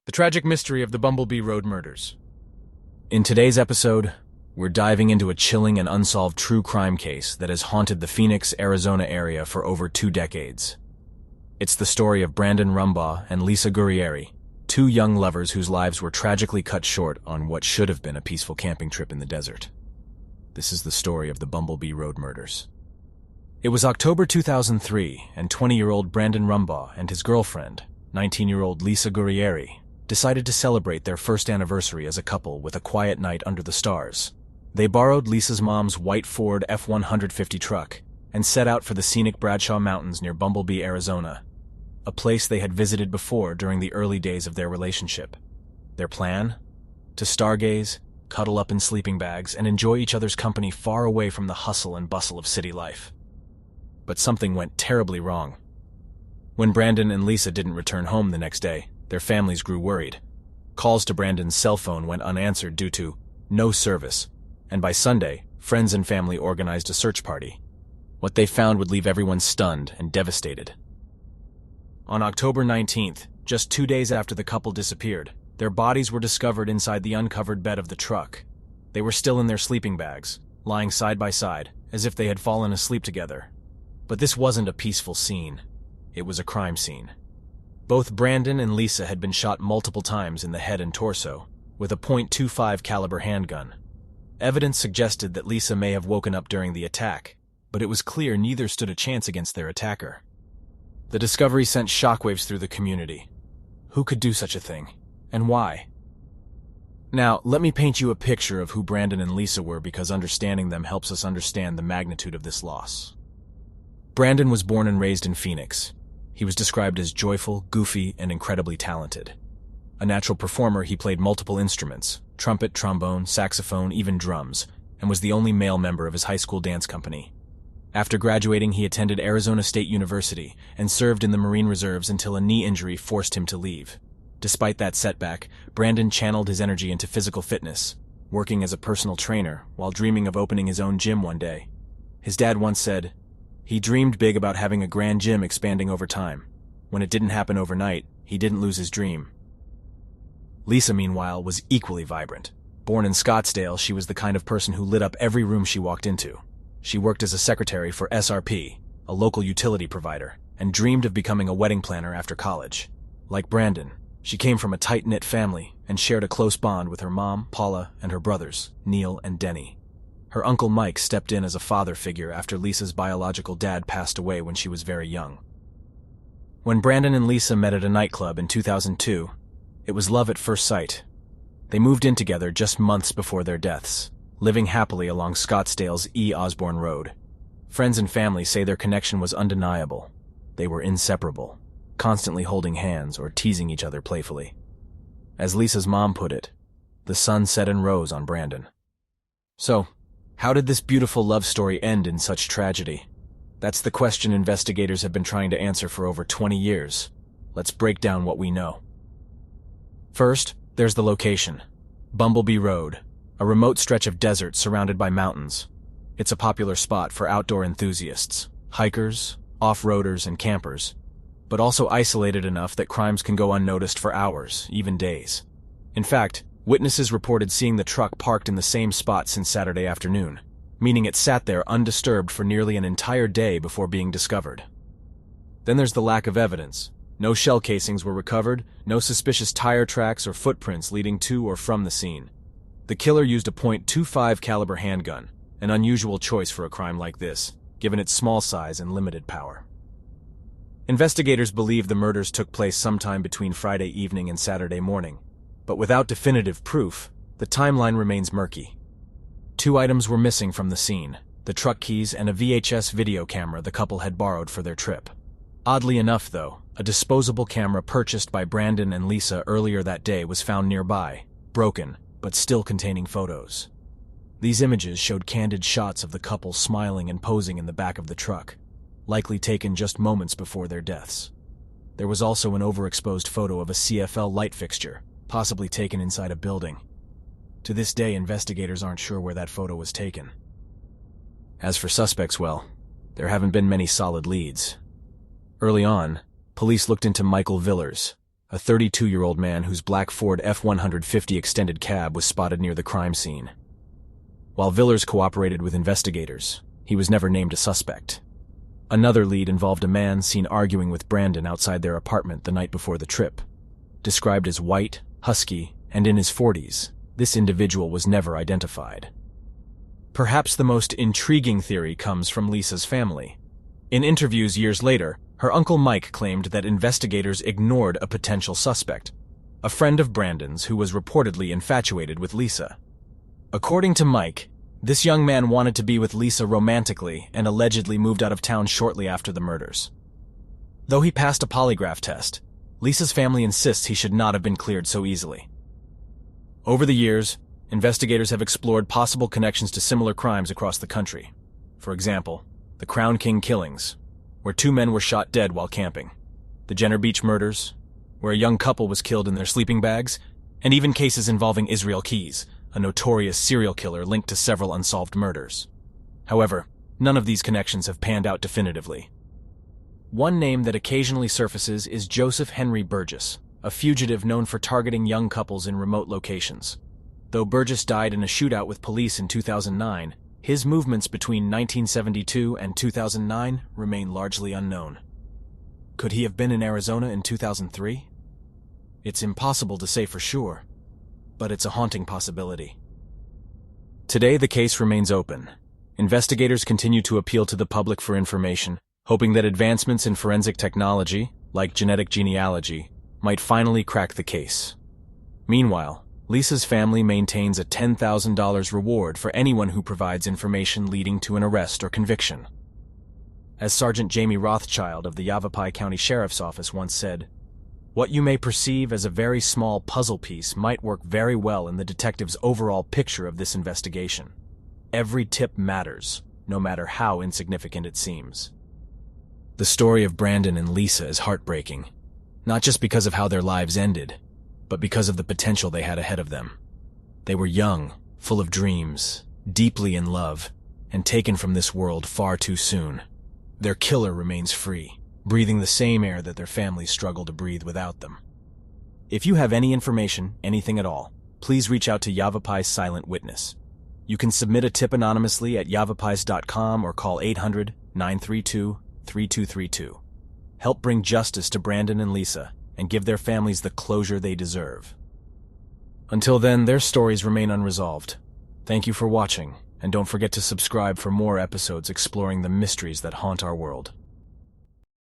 The tragic mystery of the Bumblebee Road murders. In today's episode, we're diving into a chilling and unsolved true crime case that has haunted the Phoenix, Arizona area for over 2 decades. It's the story of Brandon Rumbaugh and Lisa Currier, two young lovers whose lives were tragically cut short on what should have been a peaceful camping trip in the desert. This is the story of the Bumblebee Road murders. It was October 2003, and 20-year-old Brandon Rumbaugh and his girlfriend, 19-year-old Lisa Currier, decided to celebrate their first anniversary as a couple with a quiet night under the stars. They borrowed Lisa's mom's white Ford F-150 truck and set out for the scenic Bradshaw Mountains near Bumblebee, Arizona, a place they had visited before during the early days of their relationship. Their plan? To stargaze, cuddle up in sleeping bags, and enjoy each other's company far away from the hustle and bustle of city life. But something went terribly wrong. When Brandon and Lisa didn't return home the next day, their families grew worried. Calls to Brandon's cell phone went unanswered due to no service, and by Sunday, friends and family organized a search party. What they found would leave everyone stunned and devastated. On October 19th, just 2 days after the couple disappeared, their bodies were discovered inside the uncovered bed of the truck. They were still in their sleeping bags, lying side by side, as if they had fallen asleep together. But this wasn't a peaceful scene. It was a crime scene. Both Brandon and Lisa had been shot multiple times in the head and torso, with a .25 caliber handgun. Evidence suggested that Lisa may have woken up during the attack, but it was clear neither stood a chance against their attacker. The discovery sent shockwaves through the community. Who could do such a thing, and why? Now, let me paint you a picture of who Brandon and Lisa were, because understanding them helps us understand the magnitude of this loss. Brandon was born and raised in Phoenix. He was described as joyful, goofy, and incredibly talented. A natural performer, he played multiple instruments: trumpet, trombone, saxophone, even drums, and was the only male member of his high school dance company. After graduating, he attended Arizona State University and served in the Marine Reserves until a knee injury forced him to leave. Despite that setback, Brandon channeled his energy into physical fitness, working as a personal trainer while dreaming of opening his own gym one day. His dad once said, "He dreamed big about having a grand gym expanding over time. When it didn't happen overnight, he didn't lose his dream." Lisa, meanwhile, was equally vibrant. Born in Scottsdale, she was the kind of person who lit up every room she walked into. She worked as a secretary for SRP, a local utility provider, and dreamed of becoming a wedding planner after college. Like Brandon, she came from a tight-knit family and shared a close bond with her mom, Paula, and her brothers, Neil and Denny. Her uncle Mike stepped in as a father figure after Lisa's biological dad passed away when she was very young. When Brandon and Lisa met at a nightclub in 2002, it was love at first sight. They moved in together just months before their deaths, living happily along Scottsdale's E. Osborne Road. Friends and family say their connection was undeniable. They were inseparable, constantly holding hands or teasing each other playfully. As Lisa's mom put it, the sun set and rose on Brandon. So, how did this beautiful love story end in such tragedy? That's the question investigators have been trying to answer for over 20 years. Let's break down what we know. First, there's the location. Bumblebee Road, a remote stretch of desert surrounded by mountains. It's a popular spot for outdoor enthusiasts, hikers, off-roaders, and campers, but also isolated enough that crimes can go unnoticed for hours, even days. In fact, witnesses reported seeing the truck parked in the same spot since Saturday afternoon, meaning it sat there undisturbed for nearly an entire day before being discovered. Then there's the lack of evidence. No shell casings were recovered, no suspicious tire tracks or footprints leading to or from the scene. The killer used a .25 caliber handgun, an unusual choice for a crime like this, given its small size and limited power. Investigators believe the murders took place sometime between Friday evening and Saturday morning, but without definitive proof, the timeline remains murky. 2 items were missing from the scene: the truck keys and a VHS video camera the couple had borrowed for their trip. Oddly enough, though, a disposable camera purchased by Brandon and Lisa earlier that day was found nearby, broken, but still containing photos. These images showed candid shots of the couple smiling and posing in the back of the truck, likely taken just moments before their deaths. There was also an overexposed photo of a CFL light fixture, possibly taken inside a building. To this day, investigators aren't sure where that photo was taken. As for suspects, well, there haven't been many solid leads. Early on, police looked into Michael Villers, a 32-year-old man whose black Ford F-150 extended cab was spotted near the crime scene. While Villers cooperated with investigators, he was never named a suspect. Another lead involved a man seen arguing with Brandon outside their apartment the night before the trip. Described as white, husky, and in his 40s, this individual was never identified. Perhaps the most intriguing theory comes from Lisa's family. In interviews years later, her uncle Mike claimed that investigators ignored a potential suspect, a friend of Brandon's who was reportedly infatuated with Lisa. According to Mike, this young man wanted to be with Lisa romantically and allegedly moved out of town shortly after the murders. Though he passed a polygraph test, Lisa's family insists he should not have been cleared so easily. Over the years, investigators have explored possible connections to similar crimes across the country. For example, the Crown King killings, where 2 men were shot dead while camping, the Jenner Beach murders, where a young couple was killed in their sleeping bags, and even cases involving Israel Keys, a notorious serial killer linked to several unsolved murders. However, none of these connections have panned out definitively. One name that occasionally surfaces is Joseph Henry Burgess, a fugitive known for targeting young couples in remote locations. Though Burgess died in a shootout with police in 2009, his movements between 1972 and 2009 remain largely unknown. Could he have been in Arizona in 2003? It's impossible to say for sure, but it's a haunting possibility. Today, the case remains open. Investigators continue to appeal to the public for information, hoping that advancements in forensic technology, like genetic genealogy, might finally crack the case. Meanwhile, Lisa's family maintains a $10,000 reward for anyone who provides information leading to an arrest or conviction. As Sergeant Jamie Rothschild of the Yavapai County Sheriff's Office once said, "What you may perceive as a very small puzzle piece might work very well in the detective's overall picture of this investigation. Every tip matters, no matter how insignificant it seems." The story of Brandon and Lisa is heartbreaking, not just because of how their lives ended, but because of the potential they had ahead of them. They were young, full of dreams, deeply in love, and taken from this world far too soon. Their killer remains free, breathing the same air that their families struggle to breathe without them. If you have any information, anything at all, please reach out to Yavapai's Silent Witness. You can submit a tip anonymously at yavapais.com or call 800-932-3232. Help bring justice to Brandon and Lisa and give their families the closure they deserve. Until then, their stories remain unresolved. Thank you for watching, and don't forget to subscribe for more episodes exploring the mysteries that haunt our world.